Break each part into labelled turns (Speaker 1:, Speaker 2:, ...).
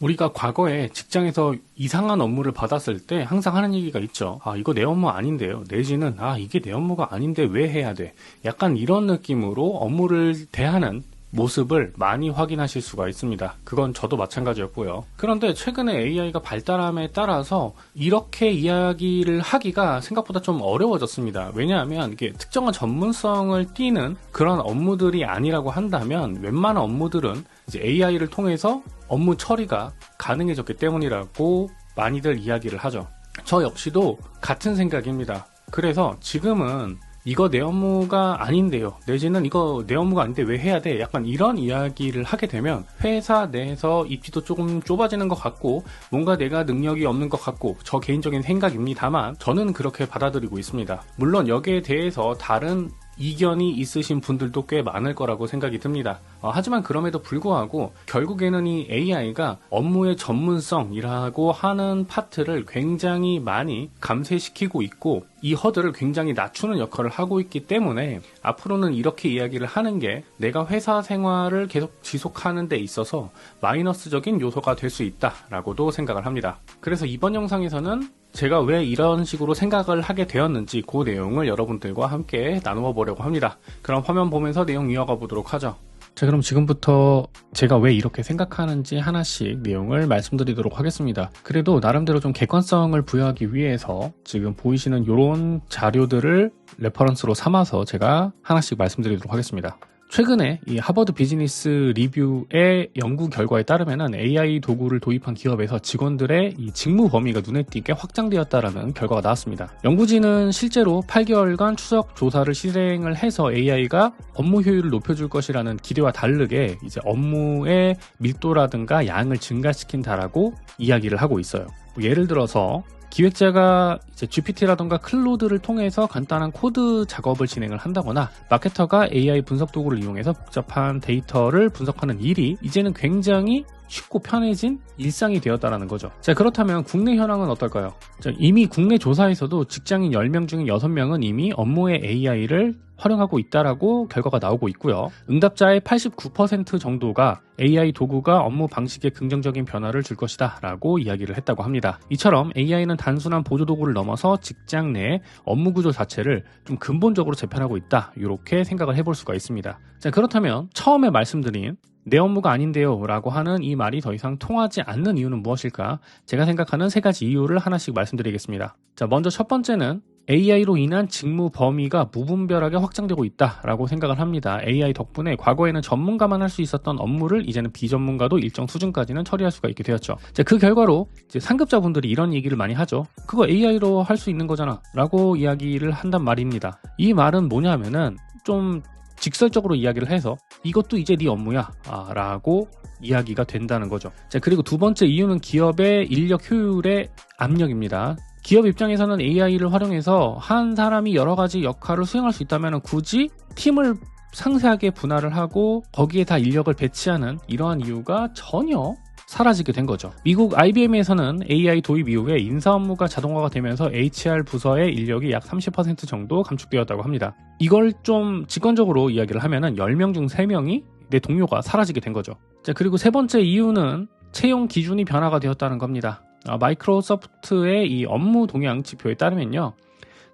Speaker 1: 우리가 과거에 직장에서 이상한 업무를 받았을 때 항상 하는 얘기가 있죠. 아, 이거 내 업무 아닌데요. 내지는, 아, 이게 내 업무가 아닌데 왜 해야 돼? 약간 이런 느낌으로 업무를 대하는 모습을 많이 확인하실 수가 있습니다. 그건 저도 마찬가지였고요. 그런데 최근에 AI가 발달함에 따라서 이렇게 이야기를 하기가 생각보다 좀 어려워졌습니다. 왜냐하면 이게 특정한 전문성을 띠는 그런 업무들이 아니라고 한다면 웬만한 업무들은 이제 AI를 통해서 업무 처리가 가능해졌기 때문이라고 많이들 이야기를 하죠. 저 역시도 같은 생각입니다. 그래서 지금은 이거 내 업무가 아닌데요. 내지는 이거 내 업무가 아닌데 왜 해야 돼? 약간 이런 이야기를 하게 되면 회사 내에서 입지도 조금 좁아지는 것 같고 뭔가 내가 능력이 없는 것 같고 저 개인적인 생각입니다만 저는 그렇게 받아들이고 있습니다. 물론 여기에 대해서 다른 이견이 있으신 분들도 꽤 많을 거라고 생각이 듭니다. 하지만 그럼에도 불구하고 결국에는 이 AI가 업무의 전문성이라고 하는 파트를 굉장히 많이 감쇄시키고 있고 이 허들을 굉장히 낮추는 역할을 하고 있기 때문에 앞으로는 이렇게 이야기를 하는 게 내가 회사 생활을 계속 지속하는 데 있어서 마이너스적인 요소가 될 수 있다라고도 생각을 합니다. 그래서 이번 영상에서는 제가 왜 이런 식으로 생각을 하게 되었는지 그 내용을 여러분들과 함께 나누어 보려고 합니다. 그럼 화면 보면서 내용 이어가 보도록 하죠. 자, 그럼 지금부터 제가 왜 이렇게 생각하는지 하나씩 내용을 말씀드리도록 하겠습니다. 그래도 나름대로 좀 객관성을 부여하기 위해서 지금 보이시는 이런 자료들을 레퍼런스로 삼아서 제가 하나씩 말씀드리도록 하겠습니다. 최근에 이 하버드 비즈니스 리뷰의 연구 결과에 따르면 AI 도구를 도입한 기업에서 직원들의 이 직무 범위가 눈에 띄게 확장되었다라는 결과가 나왔습니다. 연구진은 실제로 8개월간 추적 조사를 실행을 해서 AI가 업무 효율을 높여줄 것이라는 기대와 다르게 이제 업무의 밀도라든가 양을 증가시킨다라고 이야기를 하고 있어요. 예를 들어서 기획자가 이제 GPT라던가 클로드를 통해서 간단한 코드 작업을 진행을 한다거나 마케터가 AI 분석 도구를 이용해서 복잡한 데이터를 분석하는 일이 이제는 굉장히 쉽고 편해진 일상이 되었다는 거죠. 자, 그렇다면 국내 현황은 어떨까요? 자, 이미 국내 조사에서도 직장인 10명 중 6명은 이미 업무에 AI를 활용하고 있다라고 결과가 나오고 있고요. 응답자의 89% 정도가 AI 도구가 업무 방식에 긍정적인 변화를 줄 것이다 라고 이야기를 했다고 합니다. 이처럼 AI는 단순한 보조 도구를 넘어서 직장 내 업무 구조 자체를 좀 근본적으로 재편하고 있다, 이렇게 생각을 해볼 수가 있습니다. 자, 그렇다면 처음에 말씀드린 내 업무가 아닌데요 라고 하는 이 말이 더 이상 통하지 않는 이유는 무엇일까? 제가 생각하는 3가지 이유를 하나씩 말씀드리겠습니다. 자, 먼저 첫 번째는 AI로 인한 직무 범위가 무분별하게 확장되고 있다라고 생각을 합니다. AI 덕분에 과거에는 전문가만 할 수 있었던 업무를 이제는 비전문가도 일정 수준까지는 처리할 수가 있게 되었죠. 자, 그 결과로 이제 상급자분들이 이런 얘기를 많이 하죠. 그거 AI로 할 수 있는 거잖아 라고 이야기를 한단 말입니다. 이 말은 뭐냐면은 좀 직설적으로 이야기를 해서 이것도 이제 네 업무야 라고 이야기가 된다는 거죠. 자, 그리고 두 번째 이유는 기업의 인력 효율의 압력입니다. 기업 입장에서는 AI를 활용해서 한 사람이 여러 가지 역할을 수행할 수 있다면 굳이 팀을 상세하게 분할을 하고 거기에 다 인력을 배치하는 이러한 이유가 전혀 사라지게 된 거죠. 미국 IBM에서는 AI 도입 이후에 인사 업무가 자동화가 되면서 HR 부서의 인력이 약 30% 정도 감축되었다고 합니다. 이걸 좀 직관적으로 이야기를 하면은 10명 중 3명이 내 동료가 사라지게 된 거죠. 자, 그리고 세 번째 이유는 채용 기준이 변화가 되었다는 겁니다. 마이크로소프트의 이 업무 동향 지표에 따르면요,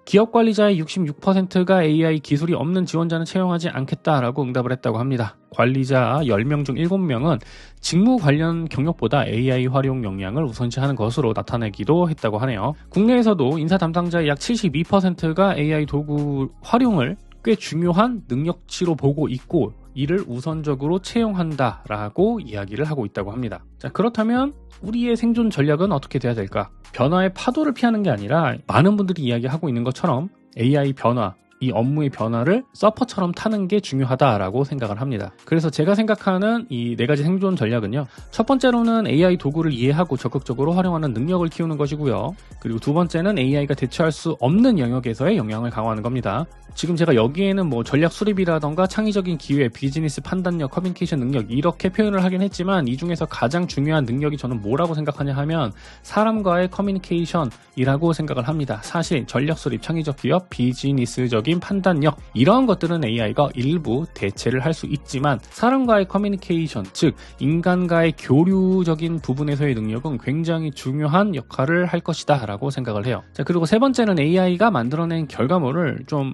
Speaker 1: 기업 관리자의 66%가 AI 기술이 없는 지원자는 채용하지 않겠다라고 응답을 했다고 합니다. 관리자 10명 중 7명은 직무 관련 경력보다 AI 활용 역량을 우선시하는 것으로 나타내기도 했다고 하네요. 국내에서도 인사 담당자의 약 72%가 AI 도구 활용을 꽤 중요한 능력치로 보고 있고 이를 우선적으로 채용한다라고 이야기를 하고 있다고 합니다. 자, 그렇다면 우리의 생존 전략은 어떻게 돼야 될까? 변화의 파도를 피하는 게 아니라 많은 분들이 이야기하고 있는 것처럼 AI 변화, 이 업무의 변화를 서퍼처럼 타는 게 중요하다라고 생각을 합니다. 그래서 제가 생각하는 이 4가지 생존 전략은요, 첫 번째로는 AI 도구를 이해하고 적극적으로 활용하는 능력을 키우는 것이고요. 그리고 두 번째는 AI가 대처할 수 없는 영역에서의 역량을 강화하는 겁니다. 지금 제가 여기에는 뭐 전략 수립이라던가 창의적인 기회, 비즈니스 판단력, 커뮤니케이션 능력 이렇게 표현을 하긴 했지만 이 중에서 가장 중요한 능력이 저는 뭐라고 생각하냐 하면 사람과의 커뮤니케이션이라고 생각을 합니다. 사실 전략 수립, 창의적 기업, 비즈니스적인 기술적인 판단력 이런 것들은 AI가 일부 대체를 할 수 있지만 사람과의 커뮤니케이션, 즉 인간과의 교류적인 부분에서의 능력은 굉장히 중요한 역할을 할 것이다 라고 생각을 해요. 자, 그리고 세 번째는 AI가 만들어낸 결과물을 좀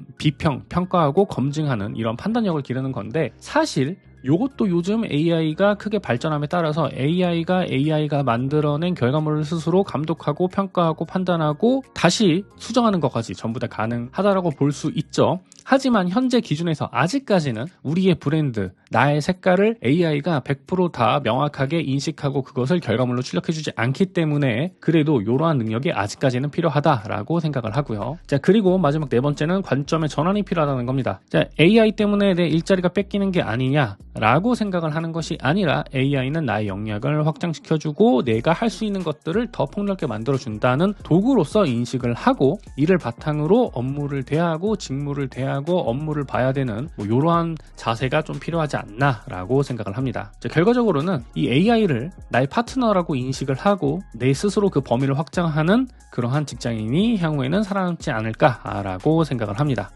Speaker 1: 평가하고 검증하는 이런 판단력을 기르는 건데, 사실 요것도 요즘 AI가 크게 발전함에 따라서 AI가 만들어낸 결과물을 스스로 감독하고 평가하고 판단하고 다시 수정하는 것까지 전부 다 가능하다라고 볼 수 있죠. 하지만 현재 기준에서 아직까지는 우리의 브랜드, 나의 색깔을 AI가 100% 다 명확하게 인식하고 그것을 결과물로 출력해주지 않기 때문에 그래도 이러한 능력이 아직까지는 필요하다라고 생각을 하고요. 자, 그리고 마지막 네 번째는 관점의 전환이 필요하다는 겁니다. 자, AI 때문에 내 일자리가 뺏기는 게 아니냐라고 생각을 하는 것이 아니라 AI는 나의 역량을 확장시켜주고 내가 할 수 있는 것들을 더 폭넓게 만들어준다는 도구로서 인식을 하고 이를 바탕으로 업무를 대하고 직무를 대하고 업무를 봐야 되는 이러한 자세가 좀 필요하지 않나라고 생각을 합니다. 자, 결과적으로는 이 AI를 나의 파트너라고 인식을 하고 내 스스로 그 범위를 확장하는 그러한 직장인이 향후에는 살아남지 않을까라고 생각을 합니다.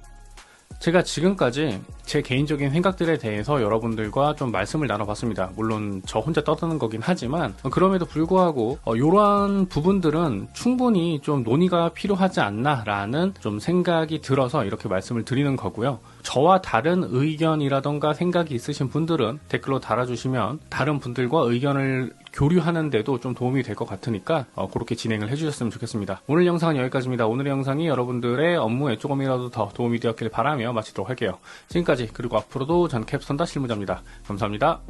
Speaker 1: 제가 지금까지 제 개인적인 생각들에 대해서 여러분들과 좀 말씀을 나눠봤습니다. 물론 저 혼자 떠드는 거긴 하지만 그럼에도 불구하고 이러한 부분들은 충분히 좀 논의가 필요하지 않나라는 좀 생각이 들어서 이렇게 말씀을 드리는 거고요. 저와 다른 의견이라던가 생각이 있으신 분들은 댓글로 달아주시면 다른 분들과 의견을 교류하는데도 좀 도움이 될 것 같으니까 그렇게 진행을 해주셨으면 좋겠습니다. 오늘 영상은 여기까지입니다. 오늘의 영상이 여러분들의 업무에 조금이라도 더 도움이 되었길 바라며 마치도록 할게요. 지금까지 그리고 앞으로도 전 캡스톤다 실무자입니다. 감사합니다.